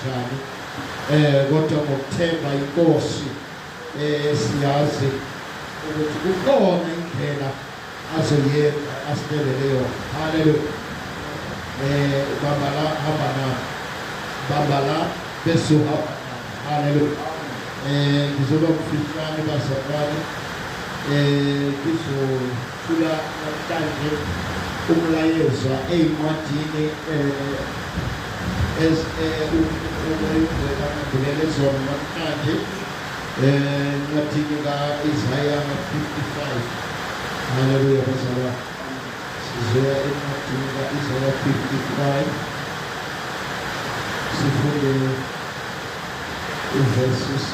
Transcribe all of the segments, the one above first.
kanjani kodwa ngokuthemba inkosi siyazi ukuthi kukhona indlela azoyenza asibelele yona. Hallelujah. Bamba la besuhamba. Hallelujah. Ngizoba mfishane bazalwane ngizofuna namhlanje umlayezo eyincwadini umlayezana zona namhlanje encwadini ka-Isaiah 55. Hallelujah bazalwane. Sizoya encwadini ka-Isaiah 55 sifunde verses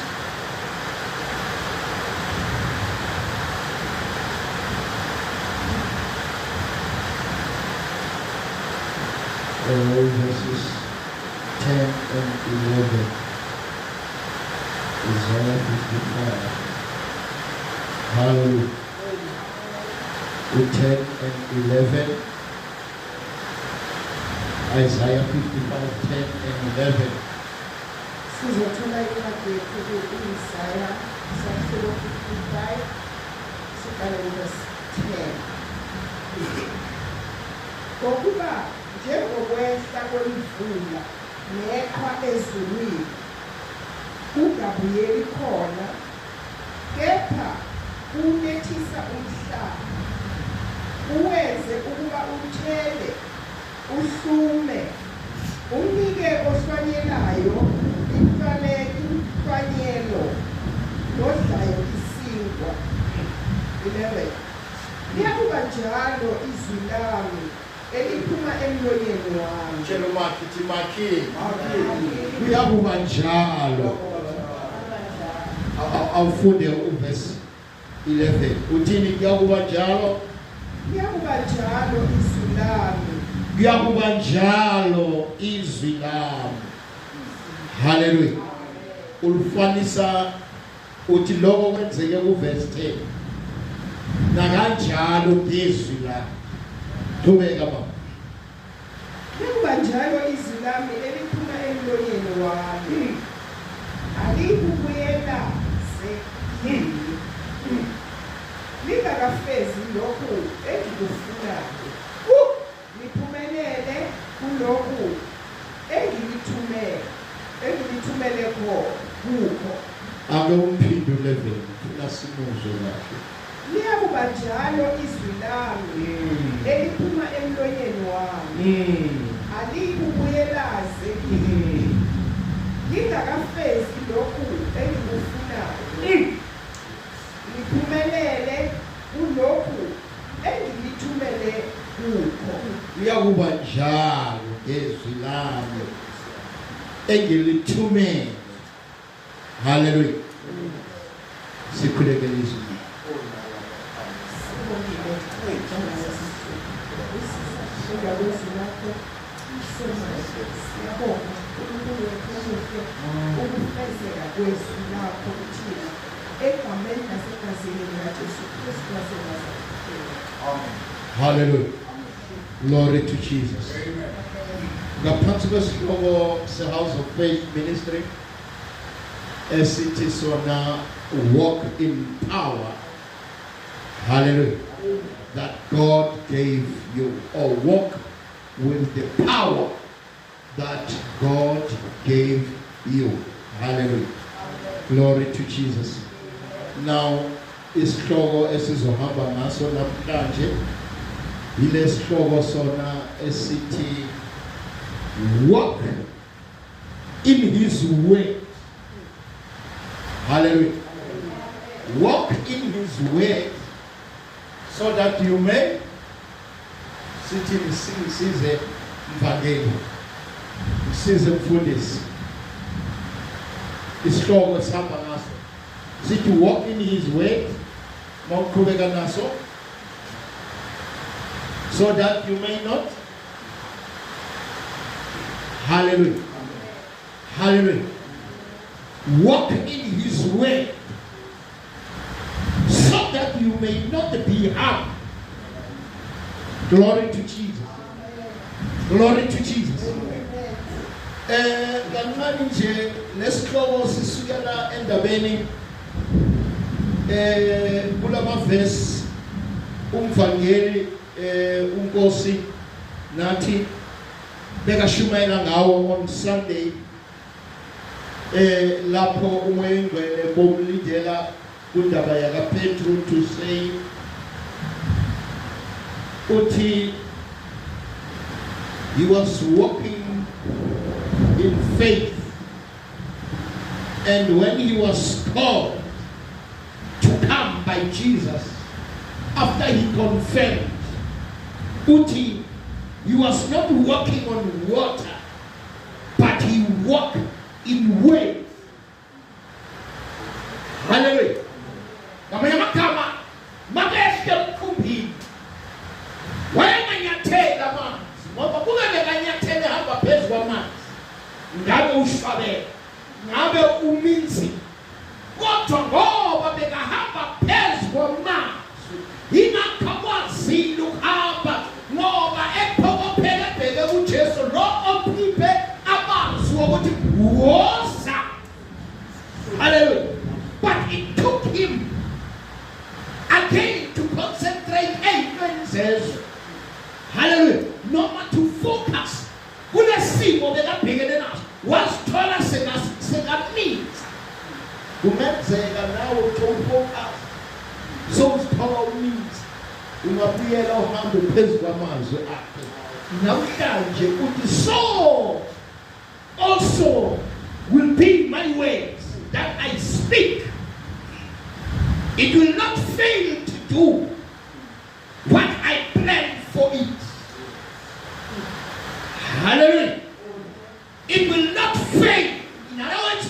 verses 10 and 11. Isaiah 55. Hallelujah. 10 and 11. Isaiah 55, 10 and 11. Sizothola incwadi yethu ku-Isaya chapter 55 siqale verse 10. Ngokuba njengokwehla kwemvula neqhwa ezulwini kungabuyeli khona, kepha kunethisa umhlaba, uwenze ukuba uthele, uhlume, unike ohlwanyelayo imhlwanyelo, nodlayo isinkwa. 11. Liyakuba njalo izwi lami eliphuma emlonyeni wami. Tshela uMakithi Maki. Kuyakuba njalo. Awufunde uverse 11. Uthini kuyakuba njalo? Kuyakuba njalo izwi lami. Kuyakuba njalo izwi lami. Hallelujah. Ulifanisa uthi lokho kwenzeke kuverse 10. Nakanjalo izwi lami. Thubeka baba. Kuyakuba njalo izwi lami eliphuma emlonyeni wami. Alikubuyela lingakafezi lokhu engikufunayo. Liphumelele kulokhu engilithumele kukho. Ake umphendule vele funa simuzwe kahle. Liyakuba njalo izwi lami eliphuma emlonyeni wami. Alikubuyelaze lingakafezi lokhu engikufunayo. Liphumelele kulokhu engilithumele kukho. Liyakuba njalo ngezwi lami engilithumele. Hallelujah. Sikhulekele izwi. Ukufezeka kwezwi lakho kuthina egameni nasegazini likaJesu Kristu waseNazaretha. Hallelujah. Glory to Jesus. Ngaphansi kwesihloko se-House of Faith Ministry esithi sona walk in power. Hallelujah. That God gave you, or walk with the power that God gave you. Hallelujah. Glory to Jesus. Now, isihloko esizohamba ngaso namhlanje ile sihloko sona esithi walk in his way. Hallelujah. Walk in his way so that you may size mvangeli size mfundisi. Isihloko sihamba ngaso sithi walk in his way mawuqhubeka naso so that you may not. Hallelujah. Hallelujah. Walk in his way so that you may not be harmed. Glory to Jesus. Glory to Jesus. Kancane nje lesihloko sisukela endabeni kulama verse umvangeli uNkosi nathi bekashumayela ngawo on Sunday lapho umoya ingcwele bomlindela kundaba yaka Petru to say uthi he was walking in faith, and when he was called to come by Jesus after he confirmed uthi he was not walking on water but he walked in waves. Hallelujah. Kamanye makama makehle mkhumbini wayenganyathela amanzi ngoba kungeke kanyathele hamba phezu kwamanzi ngabe ushwabela ngabe uminzi kodwa ngoba bekahamba phezu kwamanzi ingakwazile ukuhamba ngoba ephokophele bheke uJesu lo ophiphe amanzi wokuthi woza. Hallelujah. But it took him again to concentrate says, hallelujah, not to focus. Kulesimo bekabhekene naso wasithola sekamisa kumenzeka nawe utofocus so usithola umisa ungabuyela uhambe phezu kwamazwi akhe namhlanje uthi so also will be my words that I speak. It will not fail to do what I plan for it. Hallelujah. It will not fail. In other words,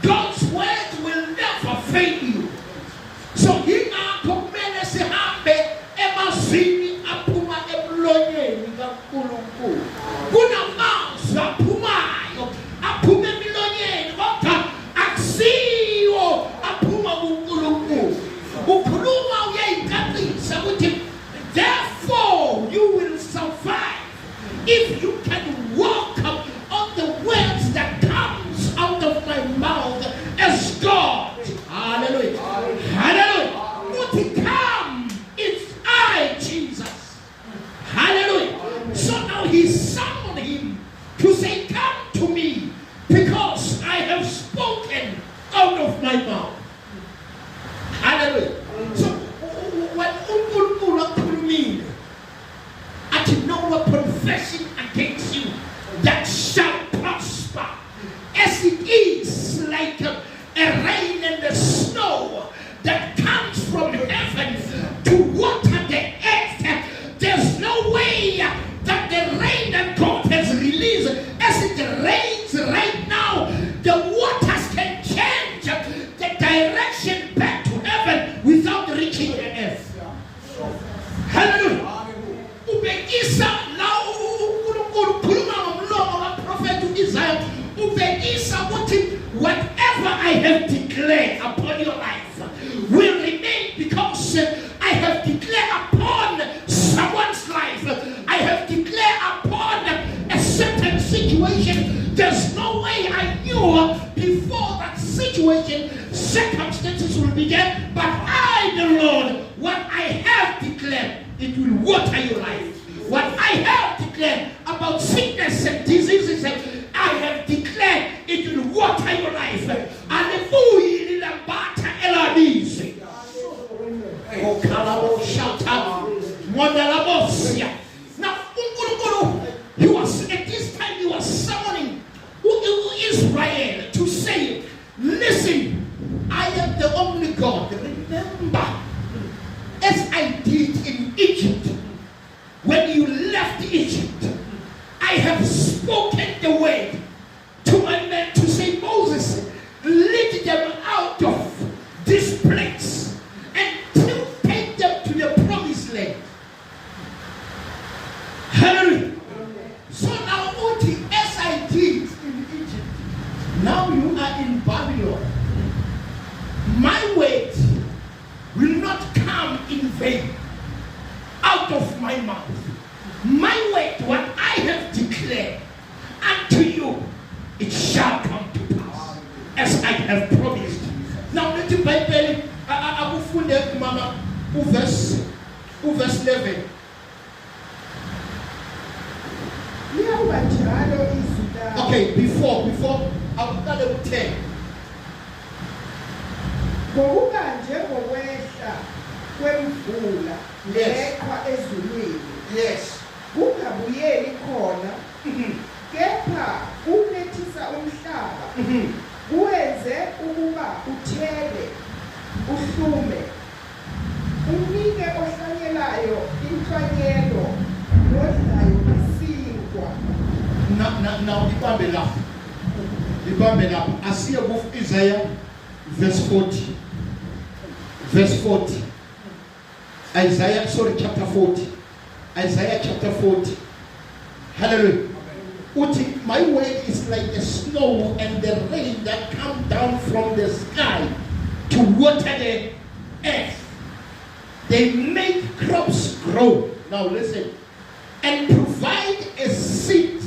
God's word will never fail you. So kumele sihambe emazwini aphuma emlonyeni kaNkulunkulu. Kunamazwi aphumayo aphuma emlonyeni kodwa akusiwo aphuma kuNkulunkulu. Ukhuluma uyayicacisa ukuthi therefore you will survive if you can walk on the words that comes out of my mouth as God. Hallelujah. Hallelujah. What he come, it's I, Jesus. Hallelujah. So now he summoned him to say, come to me because I have spoken out of my mouth. Hallelujah. So when Unkulunkulu at no weapon fashioned against you that shall prosper, as it is like a rain and the snow that comes from heaven to water the earth. There's no way that the rain that God has released, as it rains right now, the waters can change the direction back to heaven without reaching the earth. Hallelujah. Ubekisa la uNkulunkulu khuluma ngomlomo kaProfethi Isaiah. Ubekisa ukuthi whatever I have declared upon your life will remain because I have declared upon someone's life. I have declared upon a certain situation. There's no way I knew before that situation circumstances will be there, but I, the Lord, what I have declared, it will water your life. What I have declared about sickness and diseases, I have declared it will water your life. Now, he was at this time he was summoning Israel to say, listen, I am the only God. Remember, as I did in Egypt, when you left Egypt, I have spoken the word to my men to say, Moses, lead them out of this place and take them to the promised land. Hallelujah. So now, as I did in Egypt, now you are in Babylon. My word will not come in vain out of my mouth. My word, what I have declared unto you, as I have promised. Now let the Bible akufunde mama verse 11. Okay, before awuqale u10. Ngokuba njengokwehla kwemvula leqhwa ezulwini. Yes. Kungabuyeli khona. Kepha unethisa umhlaba. Kuwenze ukuba uthele, uhlume. Unike ohlanyelayo inhlanyelo, nodlayo isinkwa. Now ibambe lapho. Asiye ku Isaiah verse 40. Verse 40. Chapter 40. Isaiah chapter 40. Hallelujah. Uti, my word is like the snow and the rain that come down from the sky to water the earth. They make crops grow. Now listen. And provide a seed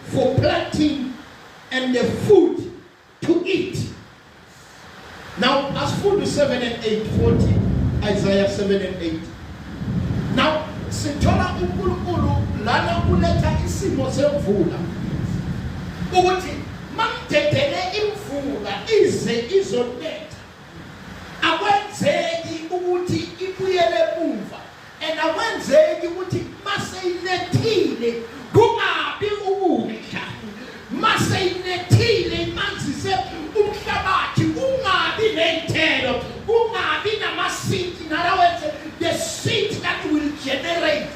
for planting and the food to eat. Now, as for 7 and 8, 40, Isaiah 7 and 8. Now, sithola uNkulunkulu lana kuletha isimo semvula. Ukuthi mangidedele imvula ize izonetha. Akwenzeki ukuthi ibuyele emuva. And akwenzeki ukuthi maseyinethile kungabi ukudla. Maseyinethile manzise umhlabathi ungabi nethelo, ungabi namasidi nalawenze the seed that will generate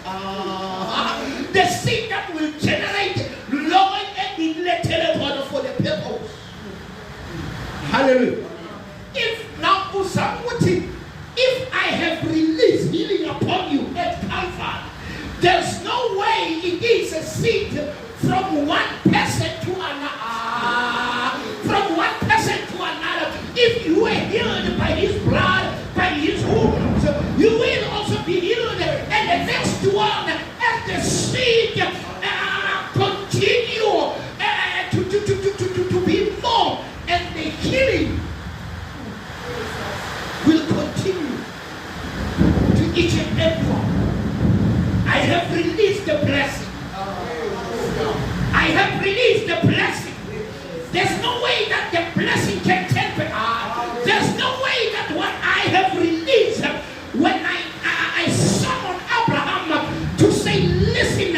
the seed that will generate Lord and the for the purpose. Hallelujah. If now Usamuti, if I have released healing upon you at Calvary, there's no way it is a seed from one person to another. From one person to another. If you were healed by his blood, by his wounds, you will also be healed. And the next one, as the seed continue to be more, and the healing will continue to each and every one. I have released the blessing. I have released the blessing. There's no way that the blessing can temper. There's no way that what I have released, when I summoned Abraham to say, listen,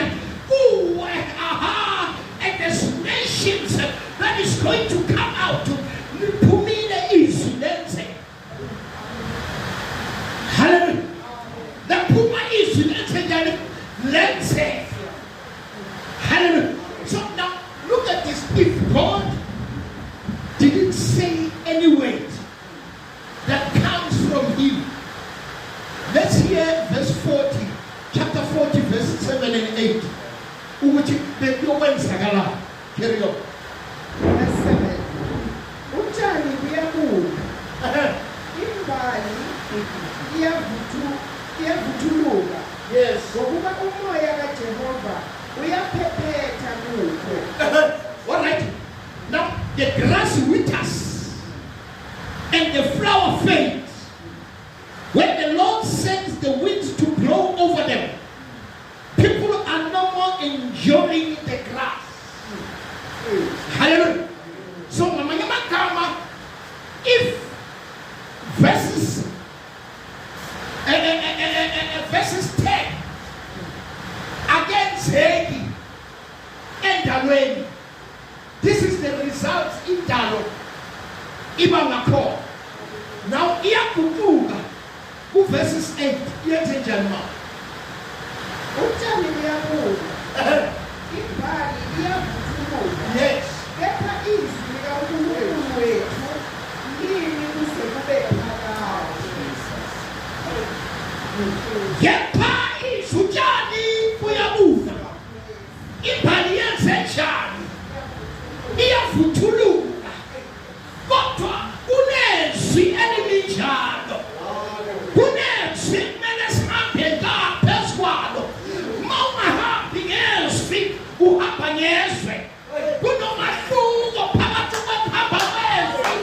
and there's nations that is going to come out to me the is let's say. Hallelujah. The Puma is let's say. Hallelujah. So now look at this. If God didn't say any word that comes from him, let's hear verse 40, chapter 40, verse 7 and 8. Carry on. Verse 7. Utshani buyabuna, imbali iyavuthuluka. Yes. Ngokuba umoya kaJehova uyaphephetha kuwo. All right. Now the grass withers and the flower fades when the Lord sends the winds to blow over them. People are no more enjoying the grass. Hallelujah. So if verses 10 against Hagi and Dalweni, this is the result in Dalo. Ibangako. Now Iakutuga, who verses 8, Yatanjama. Utshani buyabuna, imbali iyavuthuluka. Yes. Kepha izwi likaNkulunkulu wethu limi kuze kube phakade. Yepha izutshani buyabuna. Imbali yenzenjani? Iyavuthuluka. Kodwa kunezwi eliminjalo. Kunezwi kumele sihambe ngaphezu kwalo. Ma ungahambi ngezwi, uhamba ngezwe. Kunomahluko phakathi kokuhamba ngezwi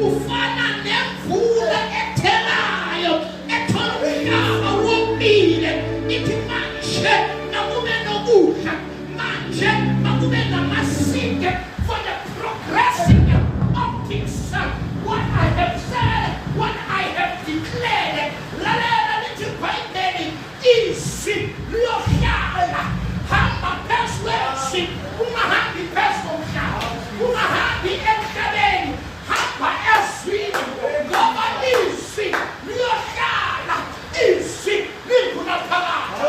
ufana nemvula ethelayo ethola umhlaba womile. Ithi manje makube nokudla, manje makube namasinde for the progressing of things. What I have said, what I have declared, lalela lithi Bhayibheli izwi liyohlala. Hamba phezu kwezwi, ungahambi phezu komhlaba, ungahambi emhlabeni, hamba ezwini, ngoba izwi liyohlala, izwi likhona phakathi.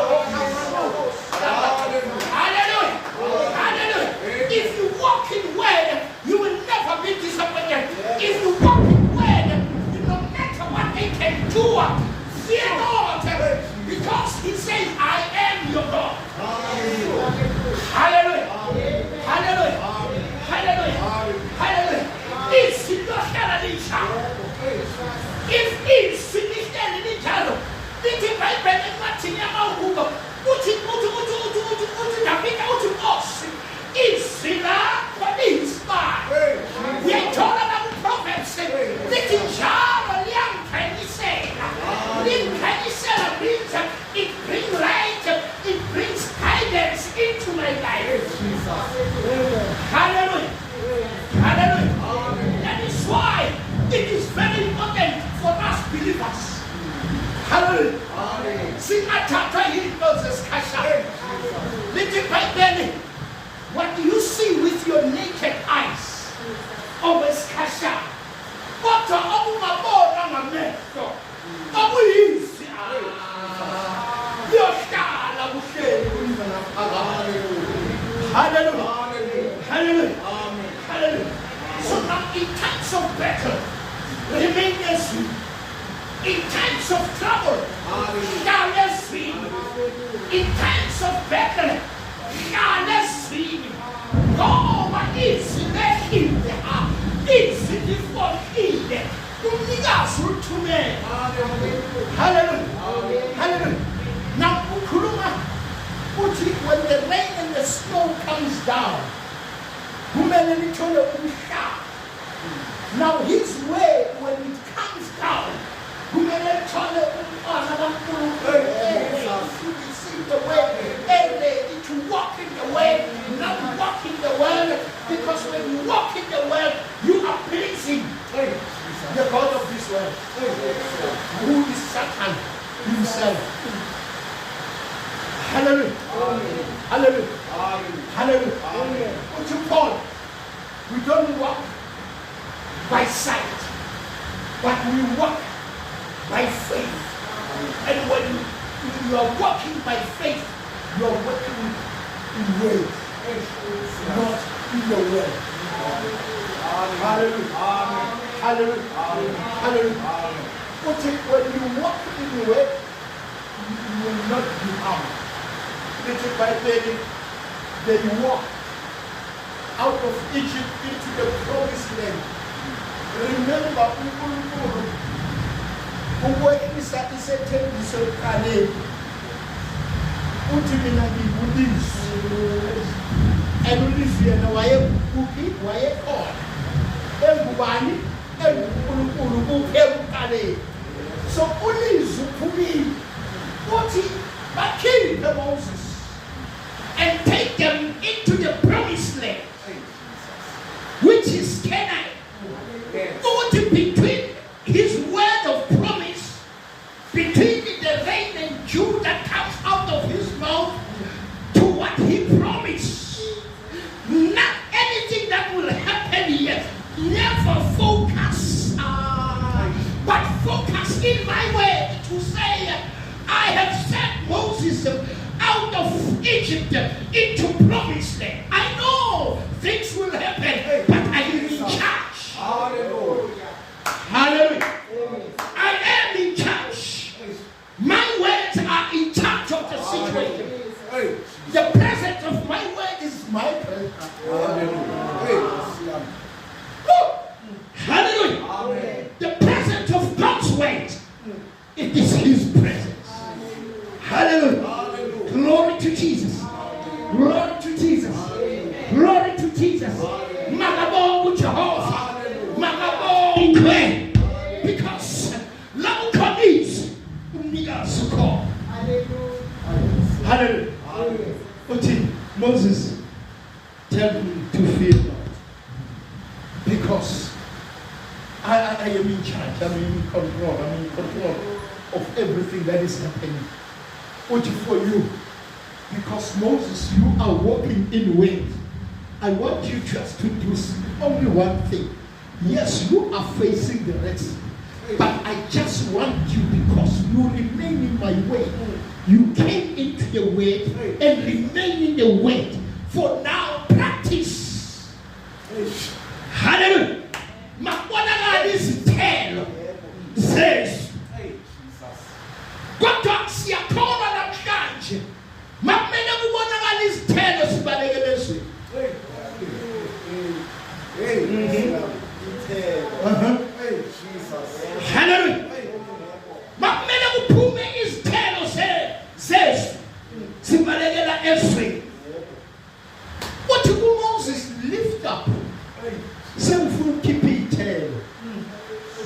Hallelujah. Hallelujah. If you walk in word, you will never be disappointed. If you walk in word, no matter what they can do, fear not, because he says, I am your God. Hallelujah. Hallelujah. Hallelujah. Hallelujah. If you don't have any child, if it's finished any child, this is my brother, Martin Yamahugo, Uti, it's what is bad. We are told about the prophets. This is John Liang Penny say. Liang Penny means it brings light, it brings guidance into my life. Hallelujah. Hallelujah. That is why it is very important for us believers. Hallelujah. Sing a chapter in Moses Kasha. Little by belly. What do you see with your naked eyes? Always Kasha. What the Hallelujah. Hallelujah. Hallelujah. So now in times of battle, remain as we. In times of trouble, shall as we. In times of battle, shall as we. God is the king. Is the for king. Hallelujah. Hallelujah. Now, when the rain and the snow comes down, now his way, when it comes down, the way, to walk in the way, not walk in the world, because when you walk in the world, you are pleasing the God of this world, who is Satan himself. Hallelujah. Hallelujah. Hallelujah. What you call? We don't walk by sight, but we walk by faith. And when you are walking by faith, you are walking in ways, not in the world. Hallelujah. Hallelujah. Hallelujah. When you walk in the way, you will not be harmed. Little by little, they walk out of Egypt into the promised land. Remember, so Moses and take them into the promised land, which is Canaan. Between his word of promise, between the rain and dew that comes out of his mouth, to what he promised. Not anything that will happen yet. Never focus, but focus in my way to say, I have sent Moses out of Egypt into promised land. I know things will happen, but I am in charge. Hallelujah. Hallelujah. I am in charge. My words are in charge of the situation. The presence of my word is my presence. Hallelujah. Hallelujah. The presence of God's word, it is his presence. Hallelujah. Hallelujah. Glory to Jesus. Hallelujah. Glory to Jesus. Hallelujah. Glory to Jesus. Magabo Jehovah. Magabo. way. Because Lamuka needs umnikazi ukhona. Hallelujah. Uthi Moses, tell him to fear not. Because I am in charge. I'm in control. I'm in control of everything that is happening. What for you? Because Moses, you are walking in wind. I want you just to do only one thing. Yes, you are facing the Red Sea, but I just want you, because you remain in my way. You came into the way and remain in the way. For now, practice. Hallelujah. Makwana is tell says, God talks ya call on a church. Makmena mwana is tell us balegelesi. Hallelujah. Makmena mupume is tell us says simbalegela Esri. What do Moses lift up? Self keep it.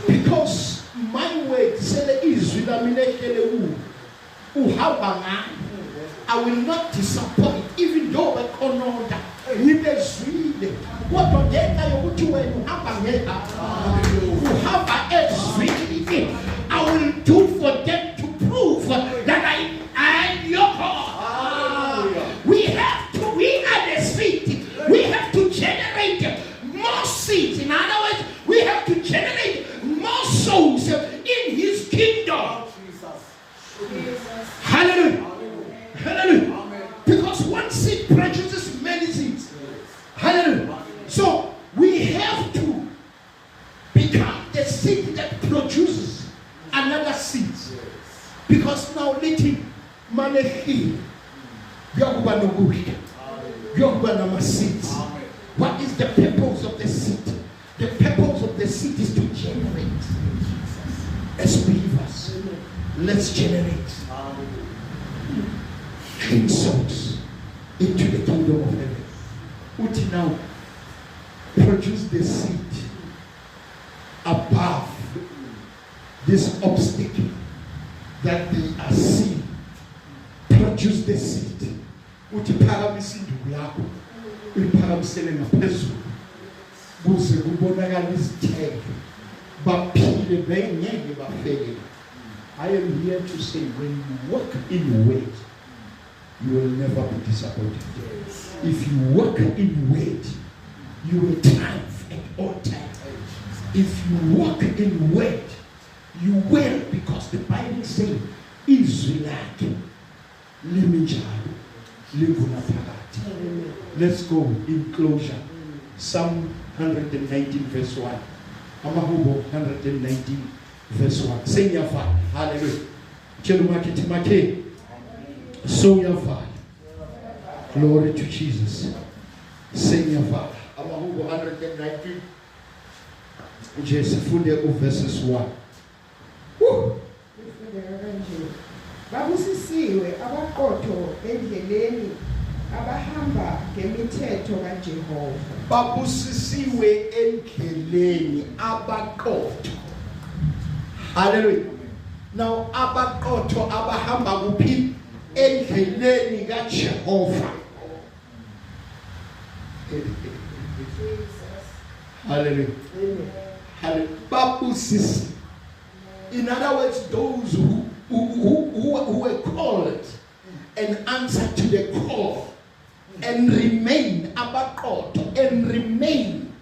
Because my word said Israel I will not disappoint, even though I cannot. We must read what on that you I will do for them to prove that I am your God. We are the seed. We have to generate more seeds. In other words, we have to generate more souls in his kingdom. Hallelujah. Hallelujah. Because one seed produces many seeds. Hallelujah. So we have to become the seed that produces another seed. Because now let him manage. What is the purpose of the seed? The purpose of the seed is to generate. As believers, let's generate souls into the kingdom of heaven. Would now produce the seed above this obstacle that they are seeing. Produce the seed. Would you parabisi yako? Uliparabisele na peso. Buze kubonakala isitheke. Baphile benyeke bafeke. I am here to say, when you walk in weight, you will never be disappointed. If you walk in weight, you will triumph at all times. If you walk in weight, you will, because the Bible says, Israel, let's go in closure. Psalm 119 verse 1. Amahubo 119 verse 1. Sing your father. Hallelujah. Chelumakiti. So your father. Glory to Jesus. Sing your father. Amahubo 119. Jesus verses 1. Woo! Babusisiwe abaqotho endleleni abahamba ngemithetho kaJehova. Babusisiwe endleleni abaqotho. Hallelujah. Now abaqotho abahamba kuphi? Endleleni kaJehova. Hallelujah. Hallelujah. Babusisi. In other words, those who were called and answered to the call and remain abaqotho and remain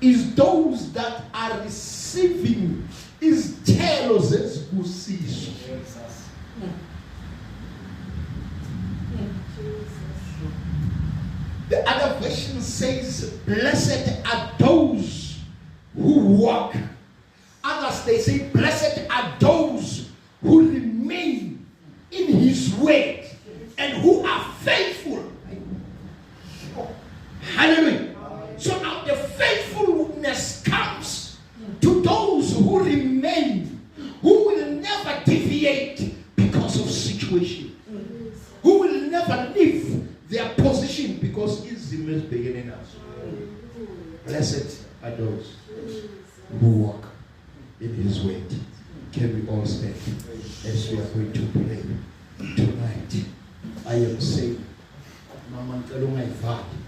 is those that are receiving izithelo zesibusiso. The other version says, blessed are those who walk. Others, they say, blessed are those who remain in his way and who are faithful. Hallelujah. So now the faithfulness comes to those who remain, who will never deviate because of situation, who will never leave their position because it's the most beginning us. Blessed are those who walk. in His word. Can we all stand as we are going to pray tonight? I am saying, Mama ngicela ungayivali.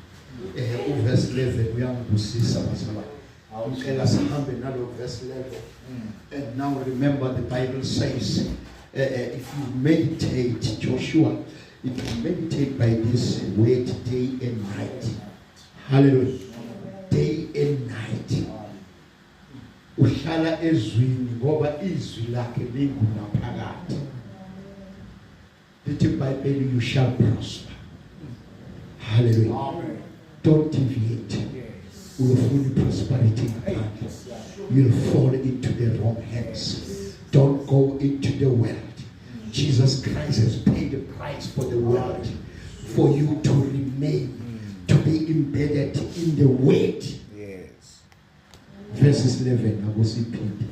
Verse 11 uyangibusisa bazalwane. Ngicela sihambe nalo verse 11. And now remember the Bible says, if you meditate, Joshua, if you meditate by this word day and night, hallelujah, day and night, uhlala ezwini ngoba izwi lakhe lingunaphakade. Lithi iBhayibheli, you shall prosper. Hallelujah. Amen. Don't deviate. You'll find prosperity. You'll fall into the wrong hands. Don't go into the world. Jesus Christ has paid the price for the world, for you to remain, to be embedded in the word. Yes. Verses 11. Akusiphinde.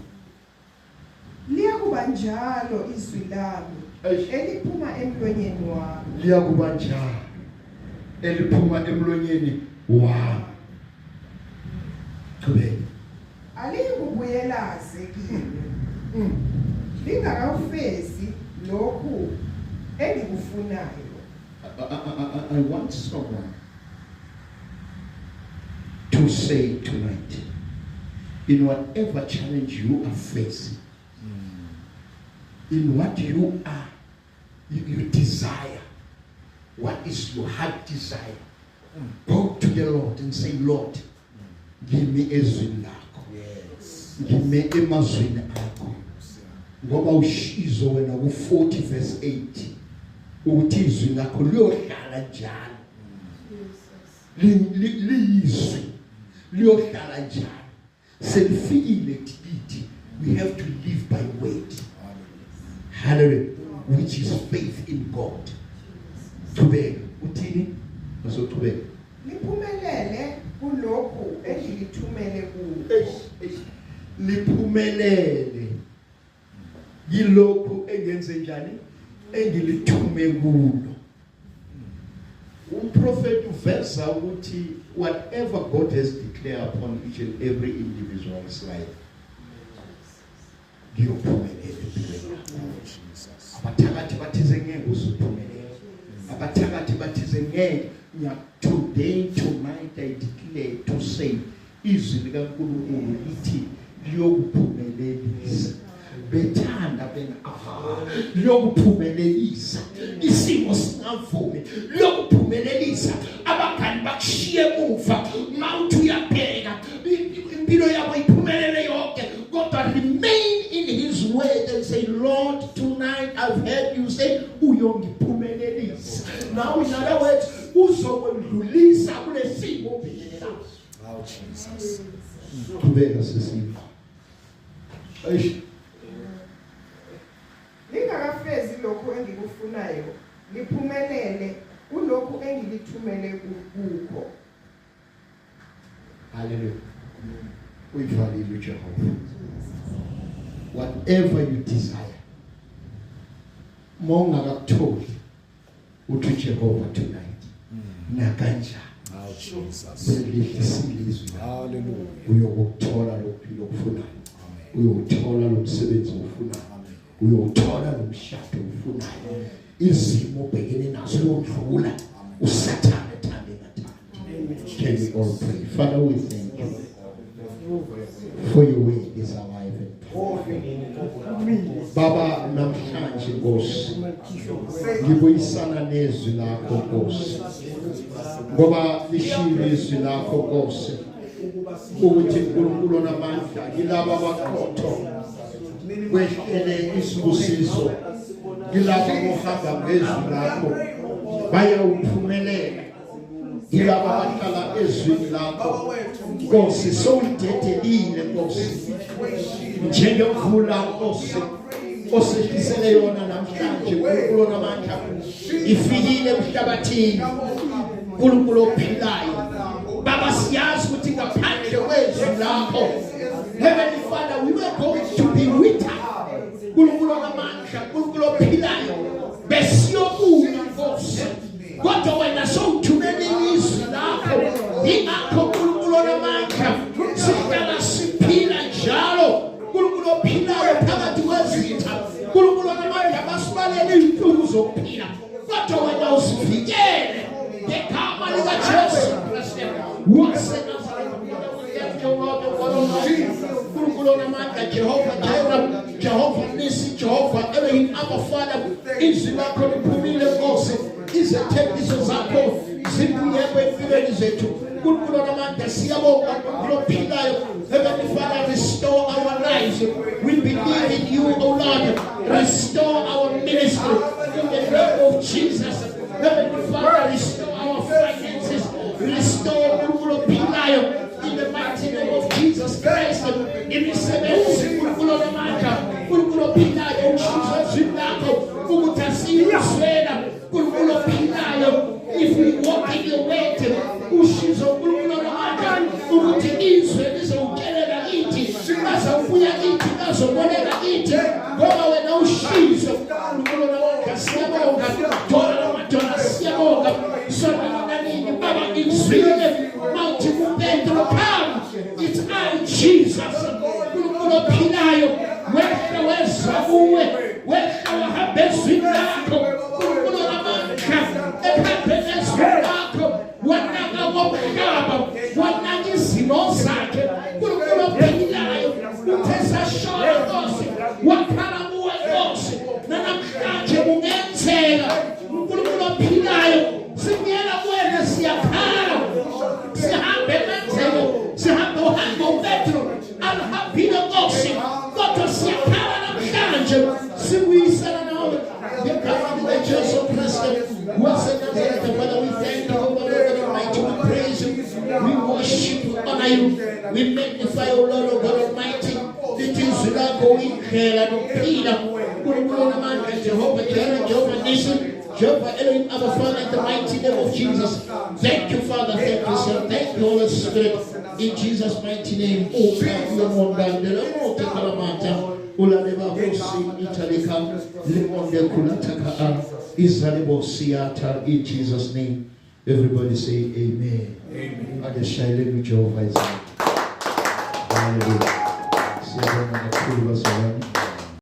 Liyakuba njalo izwi lami eliphuma emlonyeni wami. Liyakuba njalo eliphuma emlonyeni wami. Aliyikubuyelaze kimi. Lingakawufezi lokhu engikufunayo. I want someone to say tonight, in whatever challenge you are facing, in what you are, you desire, what is your heart desire, go to the Lord and say, Lord, give me ezwi lakho. Give me emazwini akho. Ngoba ushizo wena ku 40 verse 8 ukuthi izwi lakho liyohlala njalo. Liyizwi liyohlala njalo. Selifikile kithi, we have to live by word. Hallelujah. Which is faith in God. Tubeka uthini? Maso tubeka. Liphumelele kulokhu engilithumele kuwe. Liphumelele yilokhu engenze njani? Engilithume kulo. Umprofeti uveza ukuthi whatever God has declared upon each and every individual's life, ngiyophumelela empilweni. Abathakathi bathize ngeke uzuphumelela. Abathakathi bathize ngeke. Today, tonight, I declare to say, izwi likaNkulunkulu lithi liyokuphumelelisa. Bethanda liyokuphumelelisa. Isimo singavumi liyokuphumelelisa. Abangani bakushiye emuva mawuthi uyabheka impilo yabo iphumelele yonke, kodwa remain in His word and say, Lord, tonight I've heard you say uyongiphumelelisa. Now in other words, uzokwendlulisa kulesimo obhekelela. Oh Jesus. Kubeka sesifa. Lingakafezi lokhu engikufunayo, liphumelele kulokhu engilithumele kukho. Hallelujah. We value Jehovah. Whatever you desire, monga kakutholi uthi Jehovah tonight. Nakanja. Oh Jesus. Hallelujah. Uyokuthola lokuphila okufunayo. Uyokuthola lomsebenzi ofunayo. Uyokuthola lomshado ofunayo. Izimo obhekene nazo lodlula usathane thande ngathanda. Can we all pray? Father, we thank you for your word is alive and powerful. Baba, namhlanje Nkosi ngibuyisana nezwi lakho Nkosi, ngoba lishilo izwi lakho Nkosi ukuthi uNkulunkulu onamandla yilabo abaqotho kwehlele isibusiso, yilabo abohamba ngezwi lakho bayawuphumelela, yilabo abahlala ezwini lakho Nkosi. Sowudedelile Nkosi, njengemvula Nkosi osehlisele yona namhlanje uNkulunkulu onamandla, ifikile emhlabathini uNkulunkulu ophilayo. Baba, siyazi ukuthi ngaphandle kwezwi lakho, Heavenly Father, we were going to be wither. uNkulunkulu onamandla, uNkulunkulu ophilayo, besiyobuya Nkosi, kodwa wena sowuthumele izwi lakho. Ingakho uNkulunkulu onamandla sihlala siphila njalo uNkulunkulu uNkulunkulu ophilayo phakathi kwezitha. uNkulunkulu onamandla basibalele izinhlungu zokuphila. Kodwa wena usivikele ngegama likaJesu Kristu waseNazaretha. uNkulunkulu onamandla, Jehova Jireh, Jehova Nisi, Jehova Elohim, Abba Father, izwi lakho liphumile Nkosi, izethembiso zakho zibuyelwe empilweni zethu. uNkulunkulu onamandla siyabonga uNkulunkulu ophilayo. Heavenly Father, restore our lives. We believe in you, O Lord. Restore our ministry in the name of Jesus. Heavenly Father, restore our finances. Restore uNkulunkulu ophilayo in the mighty name of Jesus Christ. Imisebenzi uNkulunkulu onamandla, uNkulunkulu ophilayo uShizwe lakho ukuthi asiyiswela. uNkulunkulu ophilayo, if we walk in your way, uShizwe uNkulunkulu onamandla ukuthi izwe lizowukelela kithi, bazawubuya kithi, bazoboleka kithi, ngoba wena uShizwe uNkulunkulu onamandla. Siyabonga dola siyabonga sona nini Baba izwile mawuthi kuPetro come, it's I Jesus uNkulunkulu ophilayo. Wehla wezwa kuwe, wehla wahambe ezwini lakho uNkulunkulu onamandla, ehambe nezwi lakho, wanaka womhlaba, wanaka izimo zakhe uNkulunkulu ophilayo. Uthe sashona Nkosi, wakhala kuwe Nkosi, nanamhlanje kungenzeka uNkulunkulu ophilayo. Singena kuwena siyakhala, sihambe emenzelo, sihambe uhambe uPetro alihambile Nkosi, kodwa siyakhala namhlanje sibuyisana nawe ngegama likaJesu Kristu waseNazaretha. Father, we thank you, O Lord God Almighty. We praise you, we worship you, honor you, we magnify, O Lord God Almighty. Litizwi lakho indlela nokuphila uNkulunkulu onamandla, Jehova Jireh, Jehova Nisi, Jehovah Elohim, Abba Father, in the mighty name of Jesus. Thank you, Father. Thank you, Son. Thank you, Holy Spirit. In Jesus' mighty name. Oh, thank you, Mondandela. Oh, Tekalamata. Ulaneba Bosi, Italika, Limonde Kulataka, Israel Siata. In Jesus' name. Everybody say amen. Amen. And the silent with Jehovah is. Hallelujah.